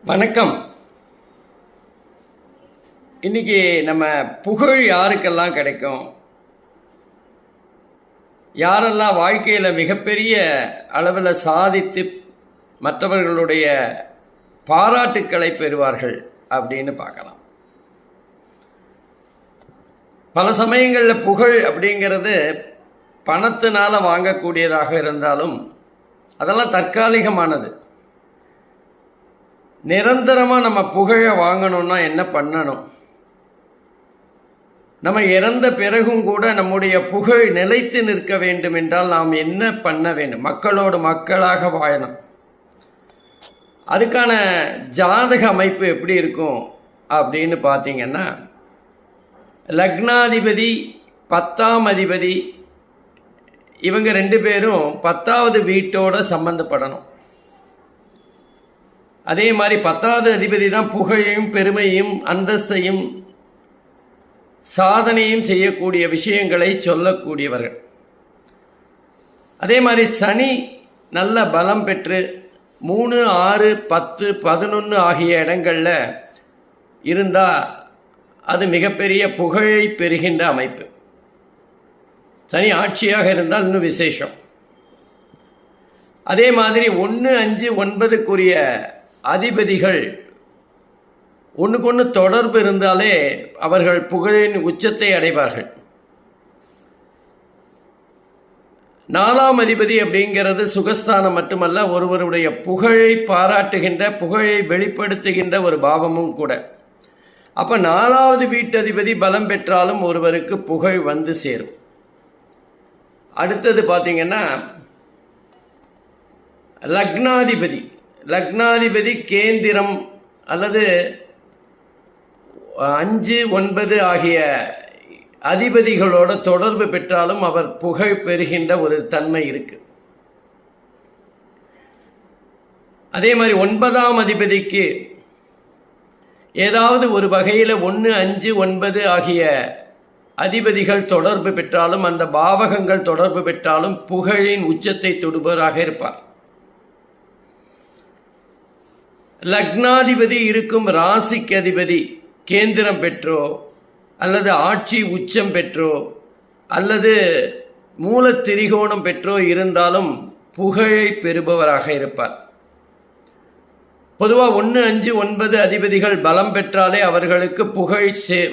வணக்கம். இன்னைக்கு நம்ம புகழ் யாருக்கெல்லாம் கிடைக்கும், யாரெல்லாம் வாழ்க்கையில் மிகப்பெரிய அளவில் சாதித்து மற்றவர்களுடைய பாராட்டுக்களை பெறுவார்கள் அப்படின்னு பார்க்கலாம். பல சமயங்களில் புகழ் அப்படிங்கிறது பணத்தினால் வாங்கக்கூடியதாக இருந்தாலும் அதெல்லாம் தற்காலிகமானது. நிரந்தரமாக நம்ம புகழை வாங்கணும்னா என்ன பண்ணணும்? நம்ம இறந்த பிறகும் கூட நம்முடைய புகழ் நிலைத்து நிற்க வேண்டும் என்றால் நாம் என்ன பண்ண வேண்டும்? மக்களோடு மக்களாக வாழணும். அதுக்கான ஜாதக அமைப்பு எப்படி இருக்கும் அப்படின்னு பார்த்தீங்கன்னா, லக்னாதிபதி 10ஆம் அதிபதி இவங்க 2 பேரும் 10வது வீட்டோட சம்பந்தப்படணும். அதே மாதிரி 10வது அதிபதி தான் புகழையும் பெருமையும் அந்தஸ்தையும் சாதனையும் செய்யக்கூடிய விஷயங்களை சொல்லக்கூடியவர்கள். அதே மாதிரி சனி நல்ல பலம் பெற்று 3, 6, 10, 11 ஆகிய இடங்களில் இருந்தால் அது மிகப்பெரிய புகழை பெறுகின்ற அமைப்பு. சனி ஆட்சியாக இருந்தால் இன்னும் விசேஷம். அதே மாதிரி 1, 5, 9க்குரிய அதிபதிகள் ஒன்றுக்கொன்று தொடர்பு இருந்தாலே அவர்கள் புகழின் உச்சத்தை அடைவார்கள். 4ஆம் அதிபதி அப்படிங்கிறது சுகஸ்தானம் மட்டுமல்ல, ஒருவருடைய புகழை பாராட்டுகின்ற, புகழை வெளிப்படுத்துகின்ற ஒரு பாவமும் கூட. அப்போ 4வது வீட்டதிபதி பலம் பெற்றாலும் ஒருவருக்கு புகழ் வந்து சேரும். அடுத்தது பார்த்தீங்கன்னா லக்னாதிபதி கேந்திரம் அல்லது 5, 9 ஆகிய அதிபதிகளோட தொடர்பு பெற்றாலும் அவர் புகழ் பெறுகின்ற ஒரு தன்மை இருக்கு. அதே மாதிரி 9ஆம் அதிபதிக்கு ஏதாவது ஒரு வகையில் 1, 5, 9 ஆகிய அதிபதிகள் தொடர்பு பெற்றாலும், அந்த பாவகங்கள் தொடர்பு பெற்றாலும் புகழின் உச்சத்தை தொடுபவராக இருப்பார். லக்னாதிபதி இருக்கும் ராசிக்கு அதிபதி கேந்திரம் பெற்றோ அல்லது ஆட்சி உச்சம் பெற்றோ அல்லது மூல திரிகோணம் பெற்றோ இருந்தாலும் புகழை பெறுபவராக இருப்பார். பொதுவாக 1, 5, 9 அதிபதிகள் பலம் பெற்றாலே அவர்களுக்கு புகழ்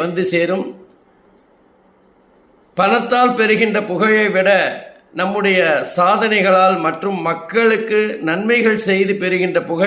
வந்து சேரும். பணத்தால் பெறுகின்ற புகழை விட நம்முடைய சாதனைகளால் மற்றும் மக்களுக்கு நன்மைகள் செய்து பெறுகின்ற புகழ்